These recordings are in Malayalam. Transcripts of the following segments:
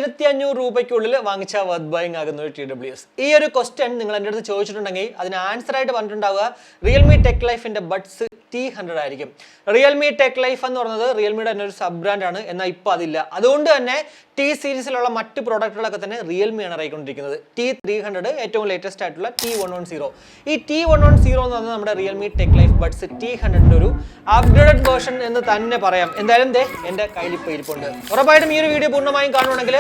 1500 വാങ്ങിച്ച വർത്ത് ബൈങ് ആകുന്ന ഒരു TWS. ഈ ഒരു ക്വസ്റ്റ്യൻ നിങ്ങൾ എൻ്റെ അടുത്ത് ചോദിച്ചിട്ടുണ്ടെങ്കിൽ അതിന് ആൻസർ ആയിട്ട് പറഞ്ഞിട്ടുണ്ടാവുക റിയൽമി ടെക് ലൈഫിന്റെ ബഡ്സ് T100 ആയിരിക്കും. റിയൽമി ടെക് ലൈഫ് എന്ന് പറയുന്നത് റിയൽമിയുടെ തന്നെ ഒരു സബ് ബ്രാൻഡ് ആണ്. എന്നാൽ ഇപ്പോൾ അതില്ല. അതുകൊണ്ട് തന്നെ ടി സീരീസിലുള്ള മറ്റ് പ്രോഡക്റ്റുകളൊക്കെ തന്നെ റിയൽമിയാണ് ഇറങ്ങിക്കൊണ്ടിരിക്കുന്നത്. T300 ഏറ്റവും ലേറ്റസ്റ്റ് ആയിട്ടുള്ള T110. ഈ T110 എന്ന് പറയുന്നത് നമ്മുടെ Realme tech life buds T100 ഒരു അപ്ഗ്രേഡഡ് വേർഷൻ എന്ന് തന്നെ പറയാം. എന്തായാലും എൻ്റെ കയ്യിൽ ഇപ്പോൾ ഇരിപ്പുണ്ട്. ഉറപ്പായിട്ടും ഈ ഒരു വീഡിയോ പൂർണ്ണമായും കാണുവാണെങ്കിൽ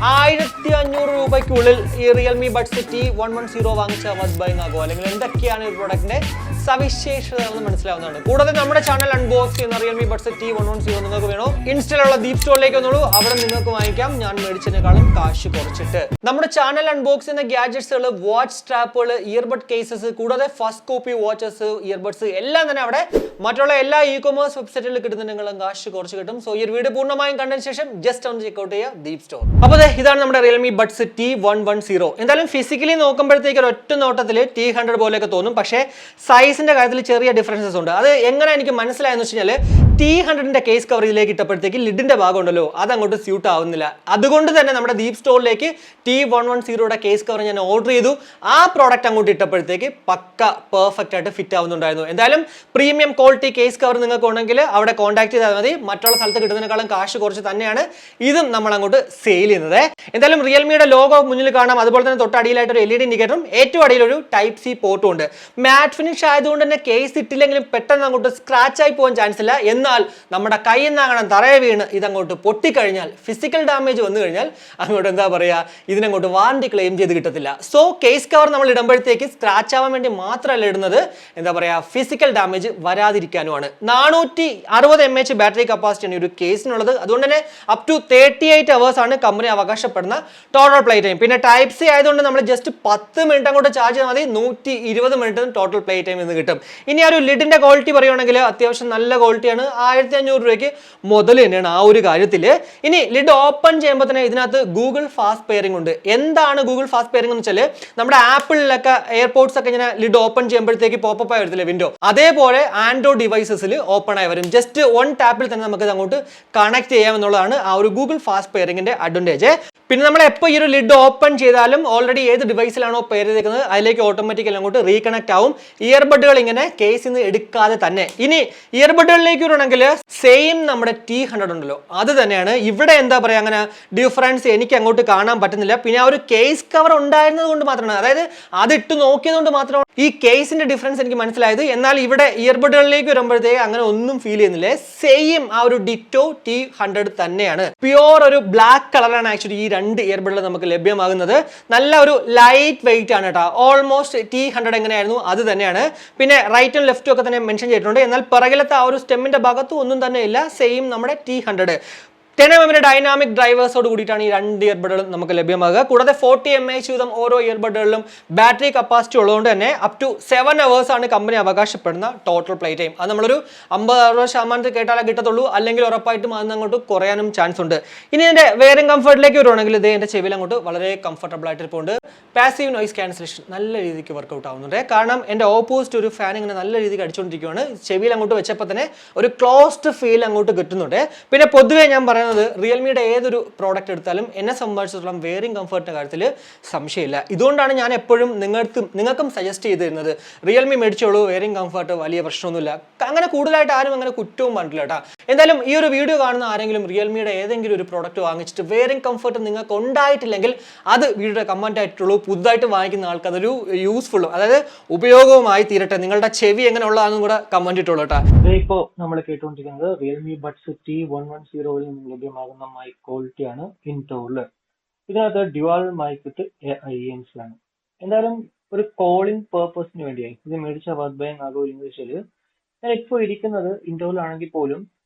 1500 ഈ റിയൽമി ബഡ്സ് T110 വാങ്ങിച്ച വർത്ത് ബൈങ് ആകുമോ, അല്ലെങ്കിൽ എന്തൊക്കെയാണ് ഈ പ്രോഡക്റ്റിന്റെ സവിശേഷതകളെന്ന് മനസ്സിലാവുന്നതാണ്. കൂടാതെ നമ്മുടെ ചാനൽ അൺബോക്സ് ചെയ്യുന്ന റിയൽമി ബഡ്സ് T110 നിങ്ങൾക്ക് വേണോ ഇൻസ്റ്റയിലുള്ള ദീപ് സ്റ്റോറിലേക്ക് വന്നോളൂ. അവിടെ നിങ്ങൾക്ക് വാങ്ങിക്കാം ഞാൻ മേടിച്ചതിനേക്കാളും കാശ് കുറച്ചിട്ട്. നമ്മുടെ ചാനൽ അൺബോക്സ് ചെയ്യുന്ന ഗാഡ്ജറ്റ്സുകൾ, വാച്ച് സ്ട്രാപ്പുകൾ, ഇയർബഡ് കേസസ്, കൂടാതെ ഫസ്റ്റ് കോപ്പി വാച്ചസ്, ഇയർബഡ്സ് എല്ലാം തന്നെ അവിടെ മറ്റുള്ള എല്ലാ ഇ-കൊമേഴ്സ് വെബ്സൈറ്റുകളിൽ കിട്ടുന്നുണ്ടെങ്കിലും കാശ് കുറച്ച് കിട്ടും. സോ ഈ ഒരു വീഡിയോ പൂർണ്ണമായും കണ്ടതിന് ശേഷം ജസ്റ്റ് ഒന്ന് ചെക്ക് ഔട്ട് ചെയ്യുക ദീപ് സ്റ്റോർ. അപ്പോൾ ഇതാണ് നമ്മുടെ റിയൽമി ബഡ്സ് T110. എന്തായാലും ഫിസിക്കലി നോക്കുമ്പോഴത്തേക്ക് ഒറ്റ നോട്ടത്തിൽ T100 പോലെയൊക്കെ തോന്നും. പക്ഷേ സൈസിന്റെ കാര്യത്തിൽ ചെറിയ ഡിഫറൻസസ് ഉണ്ട്. അത് എങ്ങനെ എനിക്ക് മനസ്സിലായെന്ന് വെച്ച് കഴിഞ്ഞാൽ T100ന്റെ കേസ് കവറേജിലേക്ക് ഇട്ടപ്പോഴത്തേക്ക് ലിഡിന്റെ ഭാഗം ഉണ്ടല്ലോ അത് അങ്ങോട്ട് സ്യൂട്ട് ആവുന്നില്ല. അതുകൊണ്ട് തന്നെ നമ്മുടെ ദീപ് സ്റ്റോറിലേക്ക് T110യുടെ കേസ് കവർ ഞാൻ ഓർഡർ ചെയ്തു. ആ പ്രോഡക്റ്റ് അങ്ങോട്ട് ഇട്ടപ്പോഴത്തേക്ക് പക്ക പെർഫെക്റ്റ് ആയിട്ട് ഫിറ്റ് ആവുന്നുണ്ടായിരുന്നു. എന്തായാലും പ്രീമിയം ക്വാളിറ്റി കേസ് കവർ നിങ്ങൾക്ക് ഉണ്ടെങ്കിൽ അവിടെ കോൺടാക്ട് ചെയ്താൽ മതി. മറ്റുള്ള സ്ഥലത്ത് കിട്ടുന്നതിനേക്കാളും കാശ് കുറച്ച് തന്നെയാണ് ഇതും നമ്മൾ അങ്ങോട്ട് സെയിൽ ചെയ്യുന്നത്. എന്തായാലും റിയൽമിയുടെ ലോഗോ മുന്നിൽ കാണാം. അതുപോലെ തന്നെ തൊട്ടടിയിലായിട്ട് ഒരു LED ഇൻഡിക്കേറ്ററും ഏറ്റവും അടിയിലൊരു ടൈപ്പ് സി പോർട്ടും ഉണ്ട്. മാറ്റ് ഫിനിഷ് ആയതുകൊണ്ട് തന്നെ കേസ് ഇട്ടില്ലെങ്കിലും പെട്ടെന്ന് അങ്ങോട്ട് സ്ക്രാച്ച് ആയി പോകാൻ ചാൻസ് ഇല്ല. എന്നാൽ നമ്മുടെ കയ്യിൽ നിന്നാകണം തറയെ വീണ് ഇതങ്ങോട്ട് പൊട്ടിക്കഴിഞ്ഞാൽ, ഫിസിക്കൽ ഡാമേജ് വന്നു കഴിഞ്ഞാൽ അങ്ങോട്ട് എന്താ പറയുക, ഇതിനങ്ങോട്ട് വാറണ്ടി ക്ലെയിം ചെയ്ത് കിട്ടത്തില്ല. സോ കേസ് കവർ നമ്മൾ ഇടുമ്പോഴത്തേക്ക് സ്ക്രാച്ച് ആവാൻ വേണ്ടി മാത്രമല്ല ഇടുന്നത്, എന്താ പറയുക, ഫിസിക്കൽ ഡാമേജ് വരാതിരിക്കാനുമാണ്. 460 mAh ബാറ്ററി കപ്പാസിറ്റിയാണ് ഒരു കേസിനുള്ളത്. അതുകൊണ്ട് തന്നെ അപ് ടു 38 hours ആണ് കമ്പനി അവകാശപ്പെടുന്ന ടോട്ടൽ പ്ലേ ടൈം. പിന്നെ ടൈപ്പ് സി ആയതുകൊണ്ട് നമ്മൾ ജസ്റ്റ് 10 മിനിറ്റ് അങ്ങോട്ട് ചാർജ് ചെയ്താൽ മതി, 120 മിനിറ്റ് ടോട്ടൽ പ്ലേ ടൈം എന്ന് കിട്ടും. ഇനി ആ ഒരു ലിഡിന്റെ ക്വാളിറ്റി പറയുകയാണെങ്കിൽ അത്യാവശ്യം നല്ല ക്വാളിറ്റിയാണ്. 1500 മുതൽ തന്നെയാണ് ആ ഒരു കാര്യത്തിൽ. ഇനി ലിഡ് ഓപ്പൺ ചെയ്യുമ്പോൾ തന്നെ ഇതിനകത്ത് ഗൂഗിൾ ഫാസ്റ്റ് പെയറിംഗ് ഉണ്ട്. എന്താണ് ഗൂഗിൾ ഫാസ്റ്റ് പെയറിംഗ് എന്ന് വെച്ചാൽ നമ്മുടെ ആപ്പിളിലൊക്കെ എയർപോർട്സ് ഒക്കെ ഇങ്ങനെ ലിഡ് ഓപ്പൺ ചെയ്യുമ്പോഴത്തേക്ക് പോപ്പപ്പ് ആയി വരത്തില്ലേ വിൻഡോ, അതേപോലെ ആൻഡ്രോയിഡ് ഡിവൈസസിൽ ഓപ്പൺ ആയി വരും. ജസ്റ്റ് 1 ടാപ്പിൽ തന്നെ നമുക്ക് ഇത് അങ്ങോട്ട് കണക്ട് ചെയ്യാമെന്നുള്ളതാണ് ആ ഒരു ഗൂഗിൾ ഫാസ്റ്റ് പെയറിംഗിന്റെ അഡ്വാൻറ്റേജ്. പിന്നെ നമ്മൾ എപ്പോൾ ഈ ഒരു ലിഡ് ഓപ്പൺ ചെയ്താലും ഓൾറെഡി ഏത് ഡിവൈസിലാണോ പെയർ ചെയ്തേക്കുന്നത് അതിലേക്ക് ഓട്ടോമാറ്റിക്കലി അങ്ങോട്ട് റീകണക്ട് ആവും. ഇയർബഡുകൾ ഇങ്ങനെ കേസിൽ നിന്ന് എടുക്കാതെ തന്നെ. ഇനി ഇയർബഡുകളിലേക്ക് വരണമെങ്കിൽ സെയിം നമ്മുടെ T100 ഉണ്ടല്ലോ അത് തന്നെയാണ്. ഇവിടെ എന്താ പറയുക, അങ്ങനെ ഡിഫറൻസ് എനിക്ക് അങ്ങോട്ട് കാണാൻ പറ്റുന്നില്ല. പിന്നെ ആ ഒരു കേസ് കവർ ഉണ്ടായിരുന്നത് കൊണ്ട് മാത്രമാണ്, അതായത് അത് ഇട്ട് നോക്കിയത് കൊണ്ട് മാത്രമാണ് ഈ കേസിന്റെ ഡിഫറൻസ് എനിക്ക് മനസ്സിലായത്. എന്നാൽ ഇവിടെ ഇയർബഡുകളിലേക്ക് വരുമ്പോഴത്തേക്ക് അങ്ങനെ ഒന്നും ഫീൽ ചെയ്യുന്നില്ല. സെയിം ആ ഒരു ഡിറ്റോ T100 തന്നെയാണ്. പ്യോർ ഒരു ബ്ലാക്ക് കളറാണ് ആക്ച്വലി ഈ 2 ഇയർബഡുകൾ നമുക്ക് ലഭ്യമാകുന്നത്. നല്ല ഒരു ലൈറ്റ് വെയിറ്റ് ആണ് കേട്ടോ. ഓൾമോസ്റ്റ് T100 എങ്ങനെയായിരുന്നു അത് തന്നെയാണ്. പിന്നെ റൈറ്റും ലെഫ്റ്റും ഒക്കെ തന്നെ മെൻഷൻ ചെയ്തിട്ടുണ്ട്. എന്നാൽ പിറകിലത്തെ ആ ഒരു സ്റ്റെമ്മിന്റെ ഭാഗത്തും ഒന്നും തന്നെ ഇല്ല. സെയിം നമ്മുടെ T100 10 mm ഡൈനാമിക് ഡ്രൈവേഴ്സോട് കൂടിയിട്ടാണ് ഈ 2 ഇയർബഡുകളും നമുക്ക് ലഭ്യമാകുക. കൂടാതെ 40 mAh വീതം ഓരോ ഇയർബഡുകളിലും ബാറ്ററി കപ്പാസിറ്റി ഉള്ളതുകൊണ്ട് തന്നെ അപ് ടു 7 hours ആണ് കമ്പനി അവകാശപ്പെടുന്ന ടോട്ടൽ പ്ലേ ടൈം. അത് നമ്മളൊരു 50-60% കേട്ടാലേ കിട്ടത്തുള്ളൂ, അല്ലെങ്കിൽ ഉറപ്പായിട്ടും അതിന് അങ്ങോട്ട് കുറയാനും ചാൻസ് ഉണ്ട്. ഇനി എൻ്റെ വെയറിംഗ് കംഫർട്ടിലേക്ക് വരുവാണെങ്കിൽ ഇത് എൻ്റെ ചെവിയിൽ അങ്ങോട്ട് വളരെ കംഫർട്ടബിൾ ആയിട്ട് ഇപ്പോൾ ഉണ്ട്. പാസീവ് നോയിസ് ക്യാൻസലേഷൻ നല്ല രീതിക്ക് വർക്കൗട്ട് ആവുന്നുണ്ട്. കാരണം എൻ്റെ ഓപ്പോസിറ്റ് ഒരു ഫാൻ ഇങ്ങനെ നല്ല രീതിക്ക് അടിച്ചുകൊണ്ടിരിക്കുകയാണ്. ചെവിയിൽ അങ്ങോട്ട് വെച്ചപ്പോൾ തന്നെ ഒരു ക്ലോസ്ഡ് ഫീൽ അങ്ങോട്ട് കിട്ടുന്നുണ്ട്. പിന്നെ പൊതുവെ ഞാൻ പറയുന്നത് റിയൽമിയുടെ ഏതൊരു പ്രോഡക്റ്റ് എടുത്താലും എന്നെ സംബന്ധിച്ചിടത്തോളം വെയറിംഗ് കംഫർട്ടിന്റെ കാര്യത്തിൽ സംശയമില്ല. ഇതുകൊണ്ടാണ് ഞാൻ എപ്പോഴും നിങ്ങൾക്കും സജസ്റ്റ് ചെയ്ത് തരുന്നത് റിയൽമി മേടിച്ചോളൂ, വെയറിംഗ് കംഫർട്ട് വലിയ പ്രശ്നമൊന്നുമില്ല. അങ്ങനെ കൂടുതലായിട്ട് ആരും അങ്ങനെ കുറ്റവും പറഞ്ഞില്ല കേട്ടോ. എന്തായാലും ഈ ഒരു വീഡിയോ കാണുന്ന ആരെങ്കിലും റിയൽമിയുടെ ഏതെങ്കിലും ഒരു പ്രോഡക്റ്റ് വാങ്ങിച്ചിട്ട് വെയറിംഗ് കംഫർട്ട് നിങ്ങൾക്ക് ഉണ്ടായിട്ടില്ലെങ്കിൽ അത് വീഡിയോയുടെ കമന്റ് ആയിട്ടുള്ളൂ. പുതുതായിട്ട് വാങ്ങിക്കുന്ന ആൾക്ക് അതൊരു യൂസ്ഫുള്ളും, അതായത് ഉപയോഗവുമായി തീരട്ടെ. നിങ്ങളുടെ ചെവി എങ്ങനെ ഉള്ളതാണെന്നും കൂടെ കമന്റ് ഇട്ടുള്ളൂ കേട്ടോ. ഇപ്പോൾ നമ്മൾ കേട്ടുകൊണ്ടിരിക്കുന്നത് റിയൽമി ബഡ്സ് T110 ലഭ്യമാകുന്ന മൈക്ക് ക്വാളിറ്റിയാണ് ഇൻഡോറിൽ. ഇതിനകത്ത് ഡ്യുവൽ മൈക്ക് വിത്ത് AIMs ആണ്. എന്തായാലും ഒരു കോളിംഗ് പേർപ്പസിന് വേണ്ടിയായി ഇത് മേടിച്ച വർത്ത് ബൈങ് ആകുമോ ഇംഗ്ലീഷിൽ. ഞാൻ ഇപ്പോൾ ഇരിക്കുന്നത് ഇൻഡോറിലാണെങ്കിൽ പോലും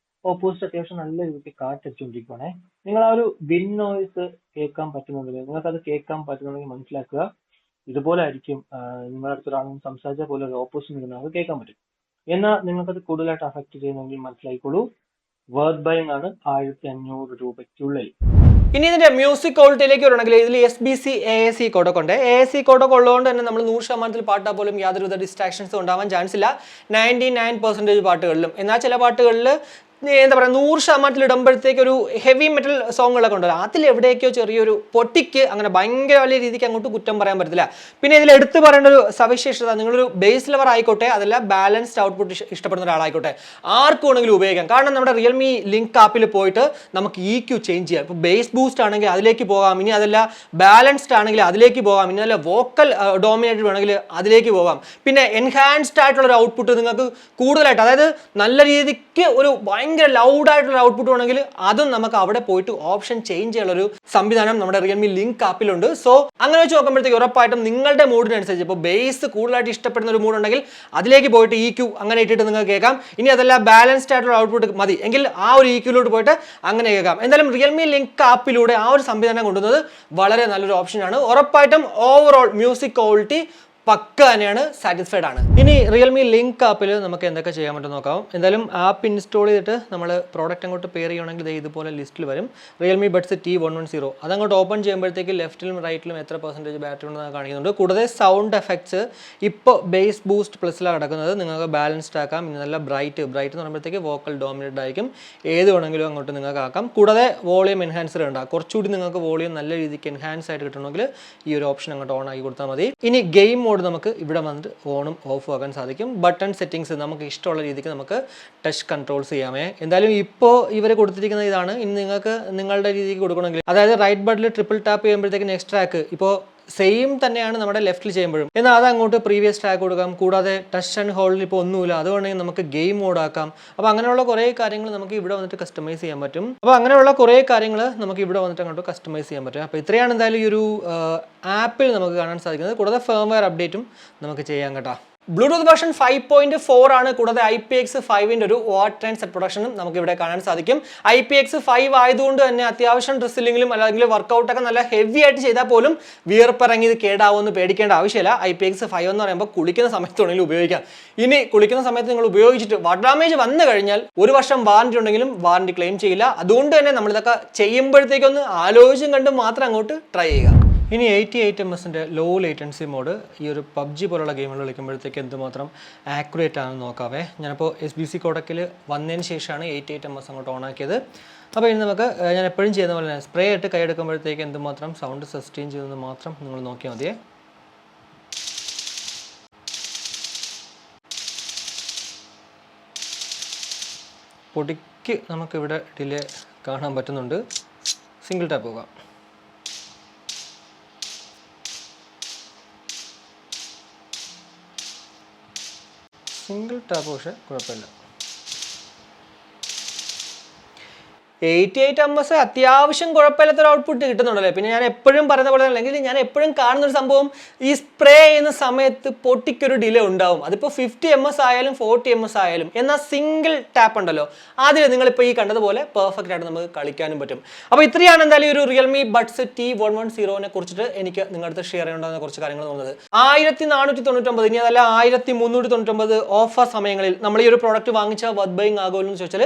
ഓപ്പോസിറ്റ് അത്യാവശ്യം നല്ല രീതിക്ക് കാറ്റടിച്ചുകൊണ്ടിരിക്കുകയാണേ. നിങ്ങൾ ആ ഒരു വിൻഡ് നോയ്സ് കേൾക്കാൻ പറ്റുന്നുണ്ടെങ്കിൽ, നിങ്ങൾക്ക് അത് കേൾക്കാൻ പറ്റുന്നുണ്ടെങ്കിൽ മനസ്സിലാക്കുക ഇതുപോലെ ആയിരിക്കും നിങ്ങളുടെ അടുത്തൊരാളും സംസാരിച്ച പോലെ ഒരു ഓപ്പോസിറ്റ് നിൽക്കുന്നത് കേൾക്കാൻ പറ്റും. എന്നാൽ നിങ്ങൾക്കത് കൂടുതലായിട്ട് അഫക്ട് ചെയ്യുന്നെങ്കിൽ മനസ്സിലായിക്കോളൂ, വർത്ത് ബൈങ് ആണ് 1500 ഇനി ഇതിന്റെ മ്യൂസിക് ക്വാളിറ്റിയിലേക്ക് വരണമെങ്കിൽ ഇതിൽ SBC AAC കോഡൊക്കെ ഉണ്ട്. AAC കോഡൊക്കെ ഉള്ളതുകൊണ്ട് തന്നെ നമ്മൾ 100% പാട്ടാൽ പോലും യാതൊരുവിധ ഡിസ്ട്രാക്ഷൻസും ഉണ്ടാവാൻ ചാൻസ് ഇല്ല 99% പാട്ടുകളിലും. എന്നാൽ ചില പാട്ടുകളിൽ എന്താ പറയുക 100% ഇടുമ്പോഴത്തേക്ക് ഒരു ഹെവി മെറ്റൽ സോങ്ങുകളൊക്കെ ഉണ്ടല്ലോ, അതിലെവിടേക്കോ ചെറിയൊരു പൊട്ടിക്ക് അങ്ങനെ ഭയങ്കര വലിയ രീതിക്ക് അങ്ങോട്ട് കുറ്റം പറയാൻ പറ്റത്തില്ല. പിന്നെ ഇതിൽ എടുത്തു പറയേണ്ട ഒരു സവിശേഷത, നിങ്ങളൊരു ബേസ് ലെവർ ആയിക്കോട്ടെ, അതല്ല ബാലൻസ്ഡ് ഔട്ട്പുട്ട് ഇഷ്ടപ്പെടുന്ന ഒരാളായിക്കോട്ടെ, ആർക്കും വേണമെങ്കിലും ഉപയോഗിക്കാം. കാരണം നമ്മുടെ റിയൽമി ലിങ്ക് ആപ്പിൽ പോയിട്ട് നമുക്ക് EQ ചേഞ്ച് ചെയ്യാം. ഇപ്പോൾ ബേസ് ബൂസ്റ്റ് ആണെങ്കിൽ അതിലേക്ക് പോകാം, ഇനി അതല്ല ബാലൻസ്ഡ് ആണെങ്കിൽ അതിലേക്ക് പോകാം, ഇനി അതല്ല വോക്കൽ ഡോമിനേറ്റഡ് വേണമെങ്കിൽ അതിലേക്ക് പോകാം. പിന്നെ എൻഹാൻസ്ഡ് ആയിട്ടുള്ള ഒരു ഔട്ട്പുട്ട് നിങ്ങൾക്ക് കൂടുതലായിട്ട്, അതായത് നല്ല രീതിക്ക് ഒരു ഭയങ്കര ലൗഡായിട്ടുള്ള ഔട്ട്പുട്ട് വേണമെങ്കിൽ അതും നമുക്ക് അവിടെ പോയിട്ട് ഓപ്ഷൻ ചേഞ്ച് ചെയ്യാനുള്ള ഒരു സംവിധാനം നമ്മുടെ റിയൽമി ലിങ്ക് ആപ്പിലുണ്ട്. സോ അങ്ങനെ വെച്ച് നോക്കുമ്പോഴത്തേക്ക് ഉറപ്പായിട്ടും നിങ്ങളുടെ മൂഡിനനുസരിച്ച്, ഇപ്പോൾ ബേസ് കൂടുതലായിട്ട് ഇഷ്ടപ്പെടുന്ന ഒരു മൂഡ് ഉണ്ടെങ്കിൽ അതിലേക്ക് പോയിട്ട് EQ അങ്ങനെ ഇട്ടിട്ട് നിങ്ങൾക്ക് കേൾക്കാം. ഇനി അതല്ല ബാലൻസ്ഡ് ആയിട്ടുള്ള ഔട്ട്പുട്ട് മതി എങ്കിൽ ആ ഒരു EQ-ലോട്ട് പോയിട്ട് അങ്ങനെ കേൾക്കാം. എന്തായാലും റിയൽമി ലിങ്ക് ആപ്പിലൂടെ ആ ഒരു സംവിധാനം കൊണ്ടുവന്നത് വളരെ നല്ലൊരു ഓപ്ഷനാണ്. ഉറപ്പായിട്ടും ഓവറോൾ മ്യൂസിക് ക്വാളിറ്റി പക്ക തന്നെയാണ്, സാറ്റിസ്ഫൈഡ് ആണ്. ഇനി റിയൽമി ലിങ്ക് ആപ്പിൽ നമുക്ക് എന്തൊക്കെ ചെയ്യാൻ പറ്റും നോക്കാം. എന്തായാലും ആപ്പ് ഇൻസ്റ്റാൾ ചെയ്തിട്ട് നമ്മൾ പ്രോഡക്റ്റ് അങ്ങോട്ട് പെയർ ചെയ്യുകയാണെങ്കിൽ ഇതുപോലെ ലിസ്റ്റിൽ വരും റിയൽമി ബഡ്സ് T110. അതങ്ങോട്ട് ഓപ്പൺ ചെയ്യുമ്പോഴത്തേക്ക് ലെഫ്റ്റിലും റൈറ്റിലും എത്ര % ബാറ്ററി ഉണ്ടെന്ന് കാണിക്കുന്നുണ്ട്. കൂടാതെ സൗണ്ട് എഫക്ട്സ് ഇപ്പോൾ ബേസ് ബൂസ്റ്റ് പ്ലസിലാണ് കിടക്കുന്നത്, നിങ്ങൾക്ക് ബാലൻസ്ഡ് ആക്കാം. ഇനി നല്ല ബ്രൈറ്റ് എന്ന് പറയുമ്പോഴത്തേക്ക് വോക്കൽ ഡോമിനേറ്റഡ് ആയിരിക്കും, ഏത് വേണമെങ്കിലും അങ്ങോട്ട് നിങ്ങൾക്ക് ആക്കാം. കൂടാതെ വോളിയം എൻഹാൻസർ ഉണ്ടാകും, കുറച്ചുകൂടി നിങ്ങൾക്ക് വോളിയം നല്ല രീതിക്ക് എൻഹാൻസ് ആയിട്ട് കിട്ടണമെങ്കിൽ ഈ ഒരു ഓപ്ഷൻ അങ്ങോട്ട് ഓൺ ആക്കി കൊടുത്താൽ മതി. ഇനി ഗെയിം മോഡ് നമുക്ക് ഇവിടെ വന്നിട്ട് ഓണും ഓഫും ആക്കാൻ സാധിക്കും. ബട്ടൺ സെറ്റിംഗ്സ് നമുക്ക് ഇഷ്ടമുള്ള രീതിക്ക് നമുക്ക് ടച്ച് കൺട്രോൾസ് ചെയ്യാമേ. എന്തായാലും ഇപ്പോൾ ഇവർ കൊടുത്തിരിക്കുന്ന ഇതാണ്. ഇനി നിങ്ങൾക്ക് നിങ്ങളുടെ രീതിക്ക് കൊടുക്കണമെങ്കിൽ, അതായത് റൈറ്റ് ബട്ടണിൽ ട്രിപ്പിൾ ടാപ്പ് ചെയ്യുമ്പോഴത്തേക്ക് നെക്സ്റ്റ് ട്രാക്ക് ഇപ്പോൾ സെയിം തന്നെയാണ് നമ്മുടെ ലെഫ്റ്റിൽ ചെയ്യുമ്പോഴും, എന്നാൽ അത് അങ്ങോട്ട് പ്രീവിയസ് ട്രാക്ക് കൊടുക്കാം. കൂടാതെ ടച്ച് ആൻഡ് ഹോൾഡിൽ ഇപ്പോൾ ഒന്നുമില്ല, അതുകൊണ്ടെങ്കിൽ നമുക്ക് ഗെയിം മോഡ് ആക്കാം. അപ്പോൾ അങ്ങനെയുള്ള കുറേ കാര്യങ്ങൾ നമുക്ക് ഇവിടെ വന്നിട്ട് കസ്റ്റമൈസ് ചെയ്യാൻ പറ്റും. അപ്പോൾ അങ്ങനെയുള്ള കുറേ കാര്യങ്ങൾ നമുക്ക് ഇവിടെ വന്നിട്ട് അങ്ങോട്ട് കസ്റ്റമൈസ് ചെയ്യാൻ പറ്റും. അപ്പോൾ ഇത്രയാണ് എന്തായാലും ഈ ഒരു ആപ്പിൽ നമുക്ക് കാണാൻ സാധിക്കുന്നത്. കൂടാതെ ഫേംവെയർ അപ്ഡേറ്റും നമുക്ക് ചെയ്യാം കേട്ടോ. ബ്ലൂടൂത്ത് വേർഷൻ 5.4 ആണ്. കൂടാതെ IPX5 ഒരു വാട്ടർ ആൻഡ് സെറ്റ് പ്രൊഡക്ഷനും നമുക്ക് ഇവിടെ കാണാൻ സാധിക്കും. IPX5 ആയതുകൊണ്ട് തന്നെ അത്യാവശ്യം ഡ്രസ്സിലെങ്കിലും അല്ലെങ്കിൽ വർക്കൗട്ടൊക്കെ നല്ല ഹെവി ആയിട്ട് ചെയ്താൽ പോലും വിയർപ്പിറങ്ങി ഇത് കേടാവുമെന്ന് പേടിക്കേണ്ട ആവശ്യമില്ല. IPX5 എന്ന് പറയുമ്പോൾ കുളിക്കുന്ന സമയത്തുണ്ടെങ്കിലും ഉപയോഗിക്കാം. ഇനി കുളിക്കുന്ന സമയത്ത് നിങ്ങൾ ഉപയോഗിച്ചിട്ട് വാട്ടർ ഡാമേജ് വന്നു കഴിഞ്ഞാൽ 1 വർഷം വാറണ്ടി ഉണ്ടെങ്കിലും വാറണ്ടി ക്ലെയിം ചെയ്യില്ല. അതുകൊണ്ട് തന്നെ നമ്മളിതൊക്കെ ചെയ്യുമ്പോഴത്തേക്കൊന്ന് ആലോചിച്ചും കണ്ട് മാത്രം അങ്ങോട്ട് ട്രൈ ചെയ്യുക. ഇനി 88 ms ലോ ലേറ്റൻസി മോഡ് ഈ ഒരു PUBG പോലുള്ള ഗെയിമുകൾ കളിക്കുമ്പോഴത്തേക്ക് എന്തുമാത്രം ആക്യുറേറ്റ് ആണെന്ന് നോക്കാവേ. ഞാനിപ്പോൾ SBC കോഡക്കിൽ വന്നതിന് ശേഷമാണ് 88 ms അങ്ങോട്ട് ഓൺ ആക്കിയത്. അപ്പോൾ ഇനി നമുക്ക് ഞാൻ എപ്പോഴും ചെയ്യുന്ന പോലെ തന്നെ സ്പ്രേ ഇട്ട് കൈയെടുക്കുമ്പോഴത്തേക്ക് എന്തുമാത്രം സൗണ്ട് സസ്റ്റെയിൻ ചെയ്യുന്നത് മാത്രം നിങ്ങൾ നോക്കിയാൽ മതിയേ. പൊടിക്ക് നമുക്കിവിടെ ഡിലേ കാണാൻ പറ്റുന്നുണ്ട്. സിംഗിൾ ടാപ്പ് പോകാം. സിംഗിൾ ടാപ്പ് പക്ഷേ കുഴപ്പമില്ല. 88 ms അത്യാവശ്യം കുഴപ്പമില്ലാത്തൊരു ഔട്ട്പുട്ട് കിട്ടുന്നുണ്ടല്ലോ. പിന്നെ ഞാൻ എപ്പോഴും പറയുന്ന പോലെ, അല്ലെങ്കിൽ ഞാൻ എപ്പോഴും കാണുന്നൊരു സംഭവം, ഈ സ്പ്രേ ചെയ്യുന്ന സമയത്ത് പൊട്ടിക്കൊരു ഡിലേ ഉണ്ടാവും. അതിപ്പോൾ 50 ms ആയാലും 40 ms ആയാലും. എന്നാൽ സിംഗിൾ ടാപ്പ് ഉണ്ടല്ലോ, അതിൽ നിങ്ങളിപ്പോൾ ഈ കണ്ടതുപോലെ പെർഫെക്റ്റ് ആയിട്ട് നമുക്ക് കളിക്കാനും പറ്റും. അപ്പോൾ ഇത്രയാണ് എന്തായാലും ഒരു റിയൽമി ബഡ്സ് T110 കുറിച്ചിട്ട് എനിക്ക് നിങ്ങളുടെ അടുത്ത് ഷെയർ ചെയ്യേണ്ടുന്ന കുറച്ച് കാര്യങ്ങൾ തോന്നുന്നത്. 1499, ഇനി അതല്ല 1399 ഓഫർ സമയങ്ങളിൽ നമ്മൾ ഈ ഒരു പ്രോഡക്റ്റ് വാങ്ങിച്ചാൽ വർത്ത് ബൈയിങ് ആകുമല്ലോ എന്ന് ചോദിച്ചാൽ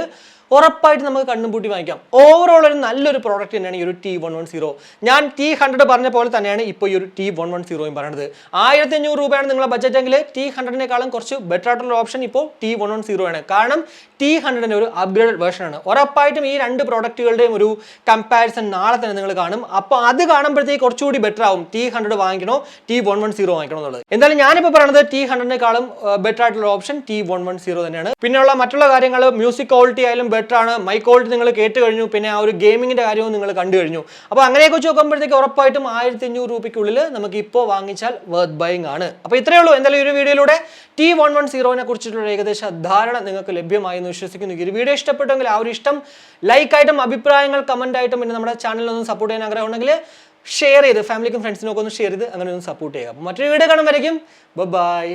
ഉറപ്പായിട്ട് നമുക്ക് കണ്ണും പൂട്ടി വാങ്ങിക്കാം. ഓവറോൾ ഒരു നല്ലൊരു പ്രോഡക്റ്റ് തന്നെയാണ് ഈ ഒരു T110. ഞാൻ T100 പറഞ്ഞ പോലെ തന്നെയാണ് ഇപ്പോൾ ഈ ഒരു T110 പറയുന്നത്. 1500 രൂപയാണ് നിങ്ങളുടെ ബഡ്ജറ്റ് എങ്കിൽ T100-നേക്കാളും കുറച്ച് ബെറ്റർ ആയിട്ടുള്ള ഓപ്ഷൻ ഇപ്പോൾ T110 ആണ്. കാരണം T100 ഒരു അപ്ഗ്രേഡഡ് വേർഷൻ ആണ്. ഉറപ്പായിട്ടും ഈ രണ്ട് പ്രോഡക്റ്റുകളുടെയും ഒരു കമ്പാരിസൺ നാളെ തന്നെ നിങ്ങൾ കാണും. അപ്പോൾ അത് കാണുമ്പോഴത്തേക്ക് കുറച്ചുകൂടി ബെറ്റർ ആവും T100 വാങ്ങിക്കണോ T110 വാങ്ങിക്കണോ എന്നുള്ളത്. എന്തായാലും ഞാനിപ്പോൾ പറയുന്നത് T100-നേക്കാളും ബെറ്റർ ആയിട്ടുള്ള ഓപ്ഷൻ T110 തന്നെയാണ്. പിന്നെയുള്ള മറ്റുള്ള കാര്യങ്ങൾ മ്യൂസിക് ക്വാളിറ്റി ആയാലും ബെറ്റർ ആണ്. മൈക്ക് ക്വാളിറ്റി നിങ്ങൾ കേട്ട് കഴിഞ്ഞു, പിന്നെ ആ ഒരു ഗെയിമിങ്ങിന്റെ കാര്യവും നിങ്ങൾ കണ്ടു കഴിഞ്ഞു. അപ്പോൾ അങ്ങനെയൊക്കെ വെച്ച് നോക്കുമ്പോഴത്തേക്ക് ഉറപ്പായിട്ടും 1500 രൂപയ്ക്കുള്ളിൽ നമുക്ക് ഇപ്പോൾ വാങ്ങിച്ചാൽ വർത്ത് ബൈയിങ് ആണ്. അപ്പോൾ ഇത്രയേ ഉള്ളൂ. എന്തായാലും ഒരു വീഡിയോയിലൂടെ T110 കുറിച്ചിട്ടുള്ള ഏകദേശ ധാരണ നിങ്ങൾക്ക് ലഭ്യമായി എന്ന് വിശ്വസിക്കുന്നു. ഈ വീഡിയോ ഇഷ്ടപ്പെട്ടെങ്കിൽ ആ ഒരു ഇഷ്ടം ലൈക്കായിട്ടും അഭിപ്രായങ്ങൾ കമന്റ് ആയിട്ടും പിന്നെ നമ്മുടെ ചാനലിനൊന്ന് സപ്പോർട്ട് ചെയ്യാൻ ആഗ്രഹം ഉണ്ടെങ്കിൽ ഷെയർ ചെയ്ത് ഫാമിലിക്കും ഫ്രണ്ട്സിനൊക്കെ ഒന്ന് ഷെയർ ചെയ്ത് അങ്ങനെ ഒന്ന് സപ്പോർട്ട് ചെയ്യുക. അപ്പോൾ മറ്റൊരു വീഡിയോ കാണുമ്പോഴേക്കും ബൈ.